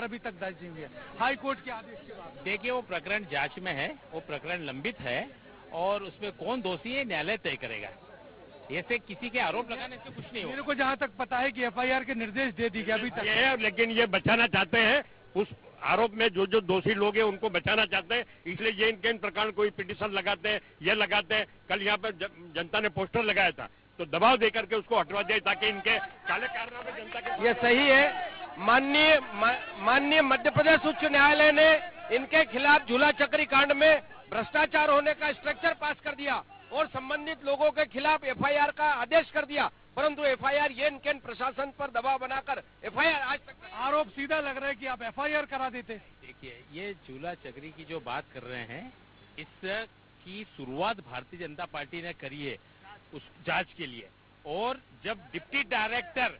FIR अभी तक दर्ज नहीं हुई है हाई कोर्ट के आदेश के बाद। देखिए, वो प्रकरण जांच में है, वो प्रकरण लंबित है और उसमें कौन दोषी है न्यायालय तय करेगा। ऐसे किसी के आरोप लगाने से कुछ नहीं होगा। मेरे को जहाँ तक पता है कि एफआईआर के निर्देश दे दी गए अभी तक है, लेकिन ये बचाना चाहते हैं उस आरोप में जो जो दोषी लोग हैं उनको बचाना चाहते हैं, इसलिए ये इनके इन प्रकार कोई पिटीशन लगाते हैं, ये लगाते हैं। कल यहाँ पर जनता ने पोस्टर लगाया था तो दबाव देकर के उसको हटवा दिया ताकि इनके काले कारनामे जनता के। ये सही है। माननीय मध्य प्रदेश उच्च न्यायालय ने इनके खिलाफ झूला चक्री कांड में भ्रष्टाचार होने का स्ट्रक्चर पास कर दिया और संबंधित लोगों के खिलाफ एफआईआर का आदेश कर दिया, परंतु एफआईआर ये इनके प्रशासन पर दबाव बनाकर एफआईआर आज तक। आरोप सीधा लग रहा है कि आप एफआईआर करा देते। देखिए, ये झूला चक्री की जो बात कर रहे हैं, इसकी शुरुआत भारतीय जनता पार्टी ने करी है उस जांच के लिए। और जब डिप्टी डायरेक्टर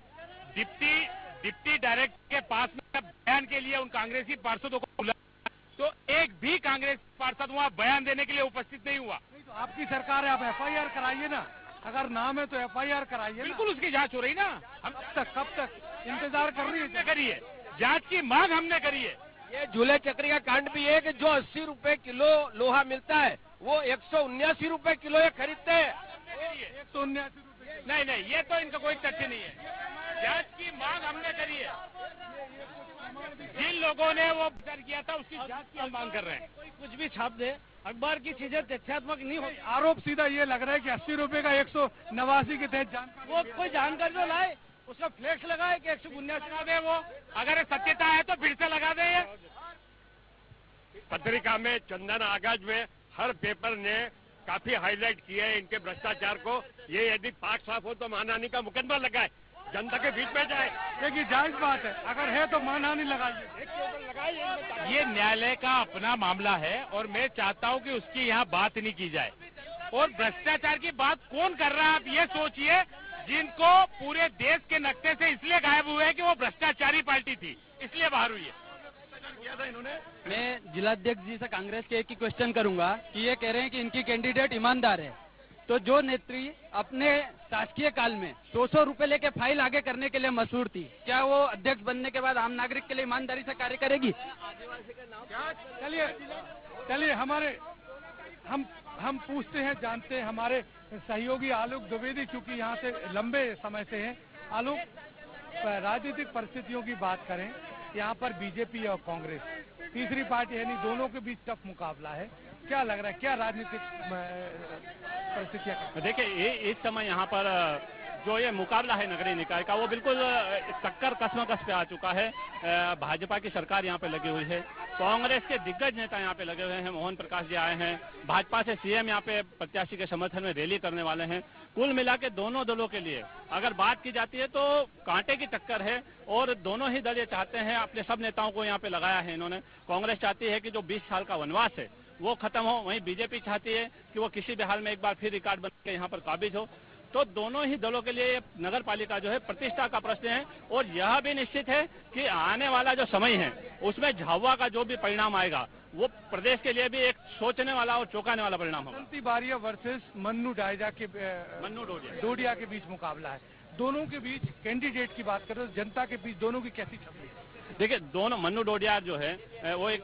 के पास में बयान के लिए उन कांग्रेसी पार्षदों को बुलाया तो एक भी कांग्रेस पार्षद वहां बयान देने के लिए उपस्थित नहीं हुआ। नहीं तो आपकी सरकार है, आप एफआईआर कराइए ना, अगर नाम है तो एफआईआर कराइए। बिल्कुल, उसकी जांच हो रही ना। हम कब तक इंतजार कर रही है? करी है जांच की मांग, हमने करी है। ये झूले चक्री का कांड भी है कि जो 80 रुपए किलो लोहा मिलता है वो 179 रुपए किलो ये खरीदते हैं। 179 रुपए। नहीं, ये तो इनका कोई तथ्य नहीं है। जांच की मांग हमने करी है। जिन लोगों ने वो विचार किया था उसकी जांच की हम मांग कर रहे हैं। कोई कुछ भी छाप दे, अखबार की चीजें तथ्यात्मक नहीं होती। आरोप सीधा ये लग रहा है कि 80 रुपए का 189 के तहत जानकारी, वो कोई जानकारी तो लाए, उसका फ्लैक्स लगाए कि 179 लगा दे। वो अगर सत्यता है तो फिर से लगा दे। ये पत्रिका में चंदन आगाज में हर पेपर ने काफी हाईलाइट किया है इनके भ्रष्टाचार को। ये यदि पाक साफ हो तो मानहानि का मुकदमा लगाए, जनता के बीच में जाए। देखिए जायज बात है, अगर है तो मानहानि लगाइए। ये न्यायालय का अपना मामला है और मैं चाहता हूं कि उसकी यहाँ बात नहीं की जाए। और भ्रष्टाचार की बात कौन कर रहा है आप ये सोचिए, जिनको पूरे देश के नक्शे से इसलिए गायब हुए हैं कि वो भ्रष्टाचारी पार्टी थी, इसलिए बाहर हुई है। मैं जिलाध्यक्ष जी से कांग्रेस के एक ही क्वेश्चन करूंगा कि ये कह रहे हैं कि इनकी कैंडिडेट ईमानदार है, तो जो नेत्री अपने शासकीय काल में 100 रुपए लेके फाइल आगे करने के लिए मशहूर थी, क्या वो अध्यक्ष बनने के बाद आम नागरिक के लिए ईमानदारी से कार्य करेगी? चलिए हम पूछते हैं, जानते हैं। हमारे सहयोगी आलोक द्विवेदी चूंकि यहाँ से लंबे समय से हैं। आलोक, राजनीतिक परिस्थितियों की बात करें, यहाँ पर बीजेपी और कांग्रेस तीसरी पार्टी है, नहीं, दोनों के बीच टफ मुकाबला है। क्या लग रहा है, क्या राजनीतिक परिस्थितियां? देखिए, इस समय यहाँ पर जो ये मुकाबला है नगरीय निकाय का, वो बिल्कुल टक्कर कसमकस पे आ चुका है। भाजपा की सरकार यहाँ पे लगी हुई है, कांग्रेस के दिग्गज नेता यहाँ पे लगे हुए हैं। मोहन प्रकाश जी आए हैं, भाजपा से सीएम यहाँ पे प्रत्याशी के समर्थन में रैली करने वाले हैं। कुल मिला के दोनों दलों के लिए अगर बात की जाती है तो कांटे की टक्कर है और दोनों ही दल ये चाहते हैं, अपने सब नेताओं को यहाँ पे लगाया है इन्होंने। कांग्रेस चाहती है कि जो 20 साल का वनवास है वो खत्म हो, वहीं बीजेपी चाहती है कि वो किसी भी हाल में एक बार फिर रिकॉर्ड बन के यहाँ पर काबिज हो। तो दोनों ही दलों के लिए नगर पालिका जो है प्रतिष्ठा का प्रश्न है और यह भी निश्चित है कि आने वाला जो समय है उसमें झाबुआ का जो भी परिणाम आएगा वो प्रदेश के लिए भी एक सोचने वाला और चौंकाने वाला परिणाम होगा। बसंती बारिया वर्सेस मन्नू डोडिया के बीच मुकाबला है। दोनों के बीच कैंडिडेट की बात करें तो जनता के बीच दोनों की कैसी छवि है? देखिए, दोनों मन्नू डोडिया जो है वो एक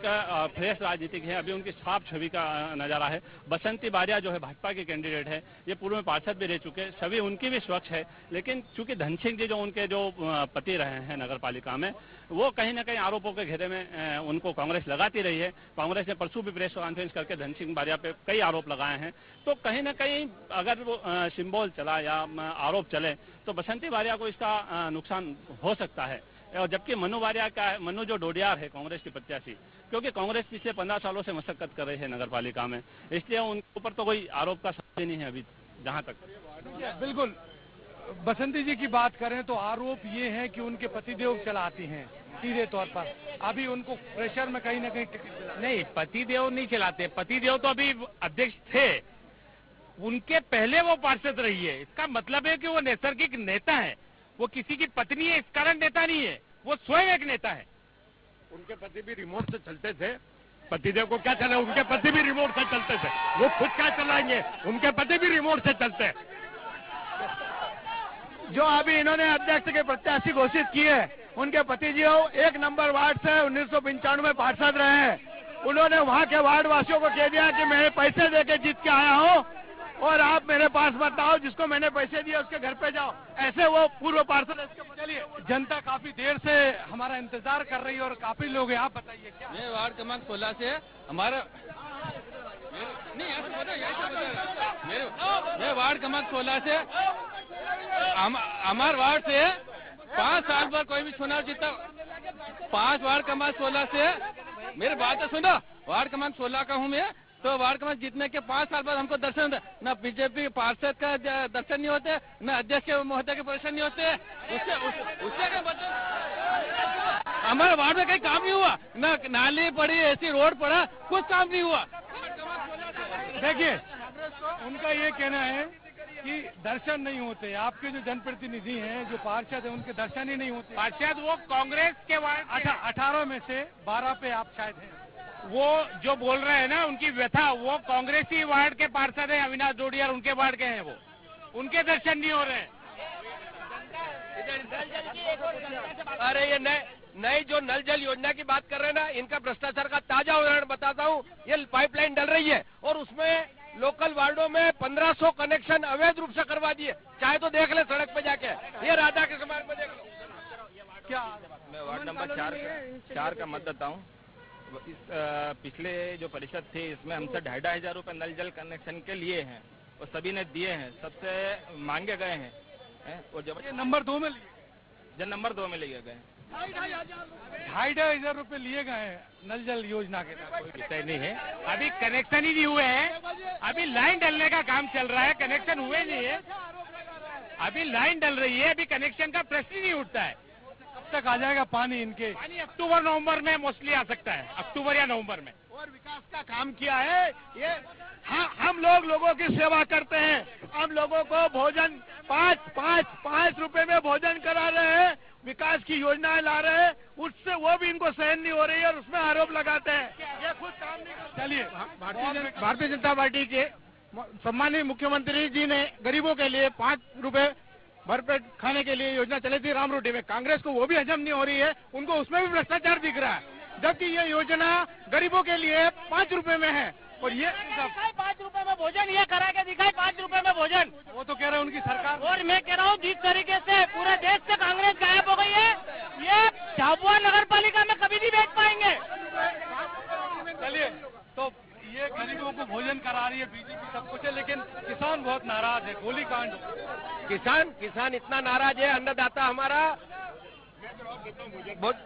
फ्रेश राजनीतिक है, अभी उनकी साफ छवि का नजारा है। बसंती बारिया जो है भाजपा के कैंडिडेट है, ये पूर्व में पार्षद भी रह चुके, छवि उनकी भी स्वच्छ है। लेकिन चूंकि धन सिंह जी जो उनके जो पति रहे हैं नगर पालिका में, वो कहीं ना कहीं आरोपों के घेरे में उनको कांग्रेस लगाती रही है। कांग्रेस ने परसों भी प्रेस कॉन्फ्रेंस करके धन सिंह बारिया पे कई आरोप लगाए हैं। तो कहीं ना कहीं अगर वो सिंबल चला या आरोप चले तो बसंती बारिया को इसका नुकसान हो सकता है। और जबकि मन्नू जो डोडियार है कांग्रेस की प्रत्याशी, क्योंकि कांग्रेस पिछले 15 सालों से मशक्कत कर रही है नगर पालिका में, इसलिए उनके ऊपर तो कोई आरोप का सवाल नहीं है अभी जहां तक। बिल्कुल, बसंती जी की बात करें तो आरोप ये है कि उनके पतिदेव चलाती हैं सीधे तौर पर। अभी उनको प्रेशर में कहीं ना कहीं टिकट नहीं, पतिदेव नहीं चलाते। पतिदेव तो अभी अध्यक्ष थे, उनके पहले वो पार्षद रही है। इसका मतलब है कि वो नैसर्गिक नेता है, वो किसी की पत्नी है इस कारण नेता नहीं है, वो स्वयं एक नेता है। उनके पति भी रिमोट से चलते थे, पतिदेव को क्या चला, उनके पति भी रिमोट से चलते थे, वो खुद क्या चलाएंगे, उनके पति भी रिमोट से चलते हैं। जो अभी इन्होंने अध्यक्ष के प्रत्याशी घोषित किए उनके पतिजी 1 नंबर वार्ड से 1995 में पार्षद रहे हैं। उन्होंने वहाँ के वार्ड वासियों को कह दिया कि मैं पैसे देके जीत के आया हूँ और आप मेरे पास मत आओ, जिसको मैंने पैसे दिए उसके घर पे जाओ। ऐसे वो पूर्व पार्षद। चलिए, जनता काफी देर से हमारा इंतजार कर रही है और काफी लोग हैं, आप बताइए क्या? मैं वार्ड क्रमांक 16 से हमारा मैं वार्ड क्रमांक 16 से हमारे वार्ड से 5 साल पर कोई भी चुनाव जीता। 5 वार्ड क्रमांक 16 से मेरी बात है सुनो, वार्ड क्रमांक 16 का हूँ मैं। तो वार्ड क्रमांक जीतने के 5 साल बाद हमको दर्शन होता, न बीजेपी पार्षद का दर्शन नहीं होते, न अध्यक्ष महोदय के दर्शन नहीं होते। उससे क्या मतलब हमारे वार्ड में कहीं काम नहीं हुआ, न नाली पड़ी, ऐसी रोड पड़ा, कुछ काम नहीं हुआ। देखिए, उनका ये कहना है कि दर्शन नहीं होते। आपके जो जनप्रतिनिधि हैं, जो पार्षद हैं, उनके दर्शन ही नहीं होते। पार्षद वो कांग्रेस के वार्ड 18 में से 12 पे आप शायद हैं। वो जो बोल रहे हैं ना, उनकी व्यथा, वो कांग्रेसी वार्ड के पार्षद हैं, अविनाश डोडिया, उनके वार्ड के हैं, वो उनके दर्शन नहीं हो रहे हैं। अरे ये नई जो नल जल योजना की बात कर रहे हैं ना, इनका भ्रष्टाचार का ताजा उदाहरण बताता हूँ। ये पाइपलाइन डल रही है और उसमें लोकल वार्डों में 1500 कनेक्शन अवैध रूप से करवा दिए। चाहे तो देख ले सड़क पे जाके, ये राधा के समाज में देख लो। क्या मैं वार्ड नंबर 4 का मतदाता हूँ। इस पिछले जो परिषद थी, इसमें हमसे 2,500 रुपए नल जल कनेक्शन के लिए हैं और सभी ने दिए हैं, सबसे मांगे गए हैं। और जब ये नंबर 2 में लिए, जब नंबर 2 में लिए गए 2,500 रुपए लिए गए हैं नल जल योजना के तहत। कोई विषय नहीं है, अभी कनेक्शन ही नहीं हुए हैं। अभी लाइन डलने का काम चल रहा है, कनेक्शन हुए नहीं है। अभी लाइन डल रही है, अभी कनेक्शन का प्रश्न ही नहीं उठता है। कब तक आ जाएगा पानी इनके? पानी अक्टूबर नवंबर में मोस्टली आ सकता है, अक्टूबर या नवंबर में। और विकास का काम किया है ये। हाँ, हम लोगों की सेवा करते हैं। हम लोगों को भोजन 5 रुपए में भोजन करा रहे हैं, विकास की योजनाएं ला रहे हैं, उससे वो भी इनको सहन नहीं हो रही है और उसमें आरोप लगाते हैं। ये खुद काम नहीं करते। चलिए, भारतीय जनता पार्टी के सम्मानित मुख्यमंत्री जी ने गरीबों के लिए 5 रुपए भरपेट खाने के लिए योजना चली थी राम रोटी में। कांग्रेस को वो भी हजम नहीं हो रही है, उनको उसमें भी भ्रष्टाचार दिख रहा है, जबकि ये योजना गरीबों के लिए 5 रुपए में है। और ये 5 रुपए में भोजन, ये करा के दिखाए 5 रुपए में भोजन। वो तो कह रहे हैं उनकी सरकार। और मैं कह रहा हूँ जिस तरीके से पूरे देश से कांग्रेस गायब हो गई है, ये झाबुआ नगर पालिका में कभी नहीं बेच पाएंगे। चलिए, तो ये गरीबों को भोजन करा रही है बीजेपी, सब कुछ है, लेकिन किसान बहुत नाराज है। गोलीकांड, किसान इतना नाराज है, अन्नदाता हमारा बहुत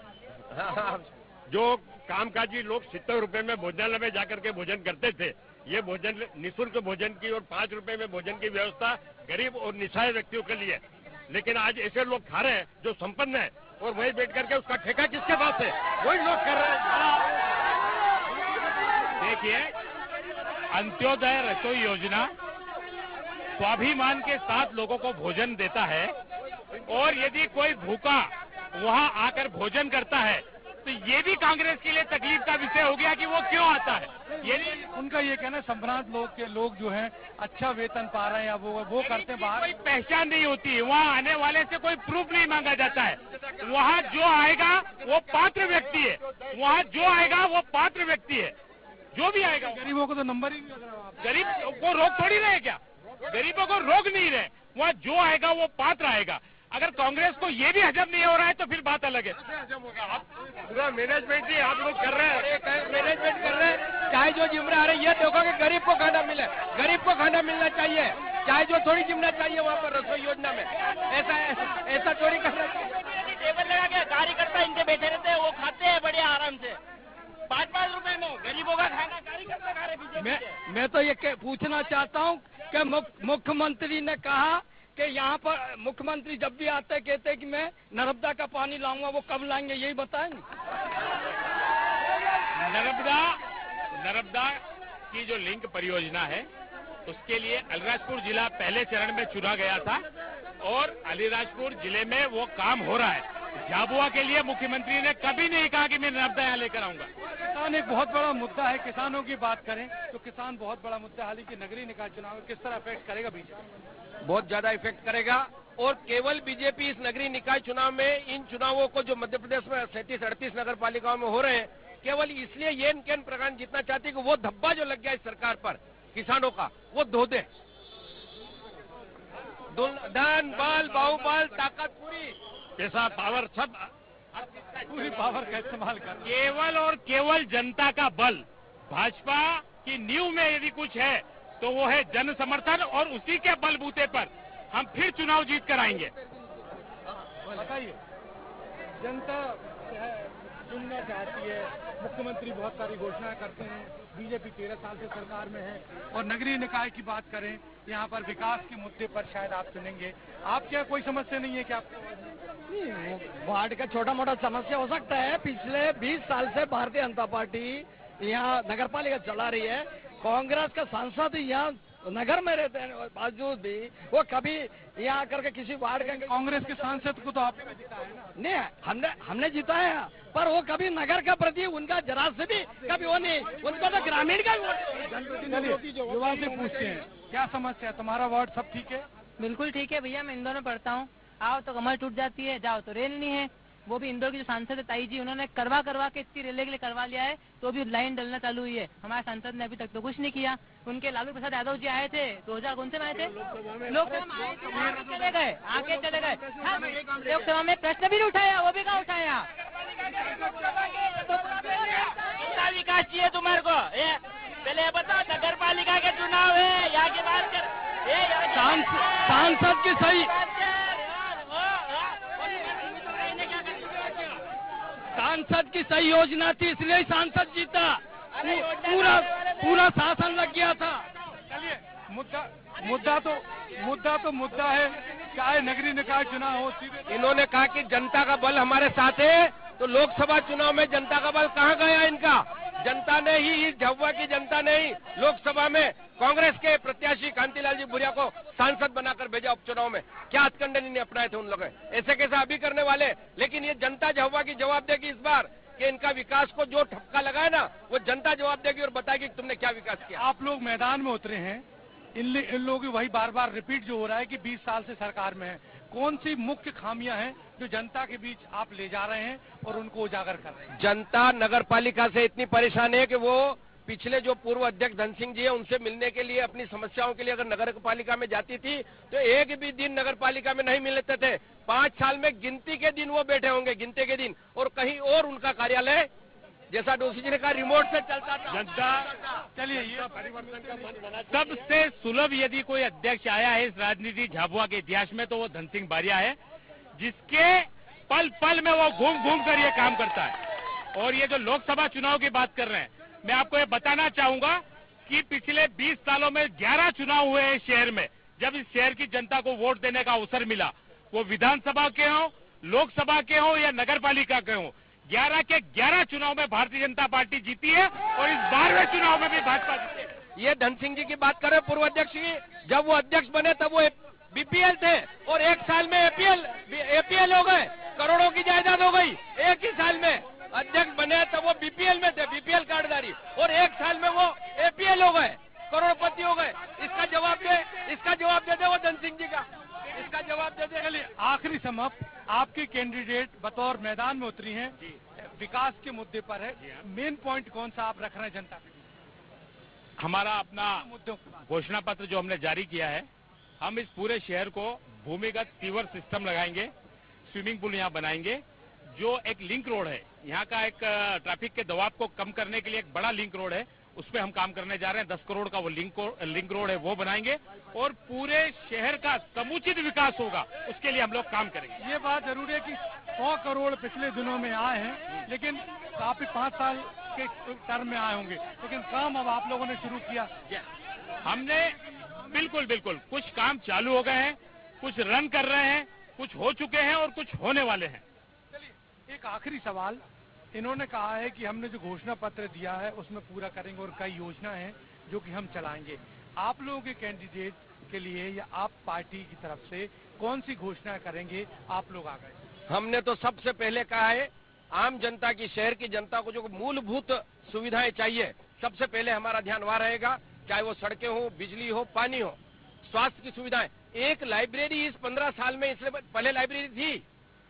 जो कामकाजी लोग 70 रुपए में भोजनालय में जाकर के भोजन करते थे, ये भोजन निःशुल्क भोजन की और 5 रुपए में भोजन की व्यवस्था गरीब और निस्सहाय व्यक्तियों के लिए। लेकिन आज ऐसे लोग खा रहे हैं जो संपन्न है, और वही बैठ करके उसका ठेका किसके पास है? वही लोग कर रहे हैं। देखिए, अंत्योदय रसोई योजना स्वाभिमान के साथ लोगों को भोजन देता है, और यदि कोई भूखा वहां आकर भोजन करता है तो ये भी कांग्रेस के लिए तकलीफ का विषय हो गया कि वो क्यों आता है। ये उनका ये कहना, संभ्रांत लोग जो हैं अच्छा वेतन पा रहे हैं या वो करते हैं बाहर। कोई पहचान नहीं होती है, वहाँ आने वाले से कोई प्रूफ नहीं मांगा जाता है। वहाँ जो आएगा वो पात्र व्यक्ति है, वहाँ जो आएगा वो पात्र व्यक्ति है, जो भी आएगा। गरीबों को तो नंबर ही नहीं लग रहा। गरीब को रोक थोड़ी रहे क्या? गरीबों को रोक नहीं रहे, वहाँ जो आएगा वो पात्र आएगा। अगर कांग्रेस को ये भी हजम नहीं हो रहा है तो फिर बात अलग है। पूरा मैनेजमेंट ही आप लोग कर रहे हैं, मैनेजमेंट कर रहे हैं। चाहे जो जिम्मेदार है, ये देखो कि गरीब को खाना मिले, गरीब को खाना मिलना चाहिए, चाहे जो थोड़ी जिम्मेदार चाहिए वहाँ पर रसोई योजना में। ऐसा चोरी करना चाहिए। टेबल लगा के कार्यकर्ता इनके बैठे रहते हैं, वो खाते हैं बढ़िया आराम से 5-5 रुपए में गरीबों का खाना कार्यकर्ता खा रहे बीजेपी। मैं तो ये पूछना चाहता हूँ कि मुख्यमंत्री ने कहा कि यहाँ पर मुख्यमंत्री जब भी आते हैं कहते हैं कि मैं नर्मदा का पानी लाऊंगा, वो कब लाएंगे यही बताएं। नर्मदा की जो लिंक परियोजना है उसके लिए अलीराजपुर जिला पहले चरण में चुना गया था और अलीराजपुर जिले में वो काम हो रहा है। झाबुआ के लिए मुख्यमंत्री ने कभी नहीं कहा कि मैं नर्मदा यहाँ लेकर आऊंगा। किसान एक बहुत बड़ा मुद्दा है। किसानों की बात करें तो किसान बहुत बड़ा मुद्दा। हाल ही के नगरीय निकाय चुनाव में किस तरह अफेक्ट करेगा बीजेपी? बहुत ज्यादा इफेक्ट करेगा। और केवल बीजेपी इस नगरीय निकाय चुनाव में, इन चुनावों को जो मध्य प्रदेश में 37-38 नगर पालिकाओं में हो रहे हैं, केवल इसलिए ये केंद्र प्रकार जितना चाहती है कि वो धब्बा जो लग गया इस सरकार पर किसानों का, वो धो दे। धन बल बाहुबल ताकत पूरी पैसा पावर सब पूरी पावर का इस्तेमाल कर। केवल और केवल जनता का बल, भाजपा की नींव में यदि कुछ है तो वो है जन समर्थन, और उसी के बलबूते पर हम फिर चुनाव जीत कर आएंगे। बताइए, जनता चुनना चाहती है, मुख्यमंत्री बहुत सारी घोषणाएं करते हैं, बीजेपी 13 साल से सरकार में है, और नगरीय निकाय की बात करें, यहाँ पर विकास के मुद्दे पर शायद आप चुनेंगे। आप क्या कोई समस्या नहीं है क्या? वार्ड का छोटा मोटा समस्या हो सकता है। पिछले 20 साल से भारतीय जनता पार्टी यहाँ नगर पालिका चला रही है। कांग्रेस का सांसद यहाँ नगर में रहते हैं बावजूद भी वो कभी यहाँ आकर के किसी वार्ड का, कांग्रेस के सांसद को तो आपने जिताया है ना? नहीं, हमने जिताया, पर वो कभी नगर का प्रति उनका जरा से भी कभी वो नहीं, उनको तो ग्रामीण का युवा से पूछते हैं, क्या समस्या? तुम्हारा वार्ड सब ठीक है? बिल्कुल ठीक है भैया, मैं इंदौर में पढ़ता हूँ। आओ तो कमर टूट जाती है, जाओ तो रेल नहीं है। वो भी इंदौर की जो सांसद है ताई जी, उन्होंने करवा के इतनी रेलवे के लिए करवा लिया है, तो भी लाइन डलना चालू हुई है। हमारे सांसद ने अभी तक तो कुछ नहीं किया। उनके लालू प्रसाद यादव जी आए थे 2000 कौन से में आए थे, लोकसभा में आए थे, आके चले गए। लोकसभा में प्रश्न भी नहीं उठाया, वो भी कहाँ उठाया। विकास चाहिए तुम्हारे को, पहले ये बताओ, नगर पालिका के चुनाव है, यहाँ की बात कर। सांसद की सही, सांसद की सही योजना थी, इसलिए सांसद जीता। पूरा शासन लग गया था। चलिए, मुद्दा है, चाहे नगरीय निकाय चुनाव हो। इन्होंने कहा कि जनता का बल हमारे साथ है, तो लोकसभा चुनाव में जनता का बल कहाँ गया इनका? जनता ने ही, इस झाबुआ की जनता ने ही लोकसभा में कांग्रेस के प्रत्याशी कांतिलाल जी भूरिया को सांसद बनाकर भेजा उपचुनाव में। क्या हथकंडे नहीं अपनाए थे उन लोगों ने? ऐसे कैसे अभी करने वाले? लेकिन ये जनता झाबुआ की जवाब देगी इस बार कि इनका विकास को जो ठपका लगा है ना, वो जनता जवाब देगी और बताएगी कि तुमने क्या विकास किया। आप लोग मैदान में उतरे हैं, इन लोगों की वही बार बार रिपीट जो हो रहा है कि 20 साल से सरकार में है। कौन सी मुख्य खामियां हैं जो जनता के बीच आप ले जा रहे हैं और उनको उजागर कर रहे हैं? जनता नगर पालिका से इतनी परेशान है कि वो पिछले जो पूर्व अध्यक्ष धन सिंह जी है, उनसे मिलने के लिए, अपनी समस्याओं के लिए अगर नगर पालिका में जाती थी तो एक भी दिन नगर पालिका में नहीं मिलते थे। 5 साल में गिनती के दिन वो बैठे होंगे, गिनती के दिन, और कहीं और उनका कार्यालय, जैसा डोसी जी ने कहा, रिमोट से चलता था। जनता, चलिए, ये सबसे सुलभ यदि कोई अध्यक्ष आया है इस राजनीति झाबुआ के इतिहास में तो वो धन सिंह बारिया है, जिसके पल पल में वो घूम घूम कर ये काम करता है। और ये जो लोकसभा चुनाव की बात कर रहे हैं, मैं आपको ये बताना चाहूंगा कि पिछले 20 सालों में 11 चुनाव हुए हैं शहर में। जब इस शहर की जनता को वोट देने का अवसर मिला, वो विधानसभा के हों, लोकसभा के हों या नगर पालिका के हों, 11 के 11 चुनाव में भारतीय जनता पार्टी जीती है और इस 12वें चुनाव में भी भाजपा जीती है। ये धन सिंह जी की बात कर रहे पूर्व अध्यक्ष की, जब वो अध्यक्ष बने तब वो बीपीएल थे और एक साल में एपीएल हो गए, करोड़ों की जायदाद हो गई। एक ही साल में अध्यक्ष बने तब वो बीपीएल में थे, बीपीएल कार्डधारी, और एक साल में वो एपीएल हो गए, करोड़पति हो गए। इसका जवाब दे वो धन सिंह जी का, इसका जवाब दे दे। चलिए, आखिरी समाप्त, आपकी कैंडिडेट बतौर मैदान में उतरी हैं, विकास के मुद्दे पर है, मेन पॉइंट कौन सा आप रख रहे हैं जनता के? हमारा अपना मुद्दों घोषणा पत्र जो हमने जारी किया है, हम इस पूरे शहर को भूमिगत सीवर सिस्टम लगाएंगे, स्विमिंग पूल यहाँ बनाएंगे, जो एक लिंक रोड है, यहाँ का एक ट्रैफिक के दबाव को कम करने के लिए एक बड़ा लिंक रोड है, उस पर हम काम करने जा रहे हैं। 10 करोड़ का वो लिंक रोड है, वो बनाएंगे और पूरे शहर का समुचित विकास होगा, उसके लिए हम लोग काम करेंगे। ये बात जरूरी है कि 100 करोड़ पिछले दिनों में आए हैं, लेकिन काफी 5 साल के टर्म में आए होंगे, लेकिन काम अब आप लोगों ने शुरू किया। हमने बिल्कुल कुछ काम चालू हो गए हैं, कुछ रन कर रहे हैं, कुछ हो चुके हैं और कुछ होने वाले हैं। चलिए, एक आखिरी सवाल, इन्होंने कहा है कि हमने जो घोषणा पत्र दिया है उसमें पूरा करेंगे और कई योजना है जो कि हम चलाएंगे। आप लोगों के कैंडिडेट के लिए या आप पार्टी की तरफ से कौन सी घोषणा करेंगे? आप लोग आ गए। हमने तो सबसे पहले कहा है, आम जनता की, शहर की जनता को जो मूलभूत सुविधाएं चाहिए, सबसे पहले हमारा ध्यान वहां रहेगा, चाहे वो सड़कें हो, बिजली हो, पानी हो, स्वास्थ्य की सुविधाएं। एक लाइब्रेरी इस 15 साल में, इसलिए पहले लाइब्रेरी थी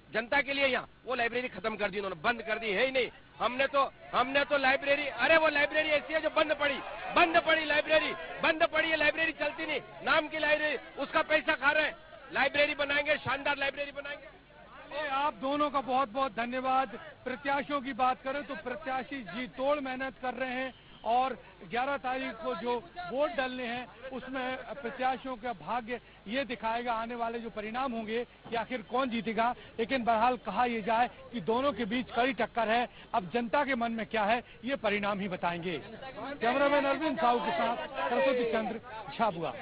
जनता के लिए यहाँ, वो लाइब्रेरी खत्म कर दी उन्होंने, बंद कर दी, है ही नहीं। हमने तो लाइब्रेरी, अरे वो लाइब्रेरी ऐसी है जो बंद पड़ी लाइब्रेरी, बंद पड़ी है लाइब्रेरी, चलती नहीं, नाम की लाइब्रेरी, उसका पैसा खा रहे हैं। लाइब्रेरी बनाएंगे, शानदार लाइब्रेरी बनाएंगे। आप दोनों का बहुत बहुत धन्यवाद। प्रत्याशियों की बात करें तो प्रत्याशी जी तोड़ मेहनत कर रहे हैं और 11 तारीख को जो वोट डालने हैं उसमें प्रत्याशियों का भाग्य ये दिखाएगा, आने वाले जो परिणाम होंगे कि आखिर कौन जीतेगा। लेकिन बहरहाल कहा यह जाए कि दोनों के बीच कड़ी टक्कर है। अब जनता के मन में क्या है ये परिणाम ही बताएंगे। कैमरामैन अरविंद साहू के साथ सरस्वती चंद्र, झाबुआ।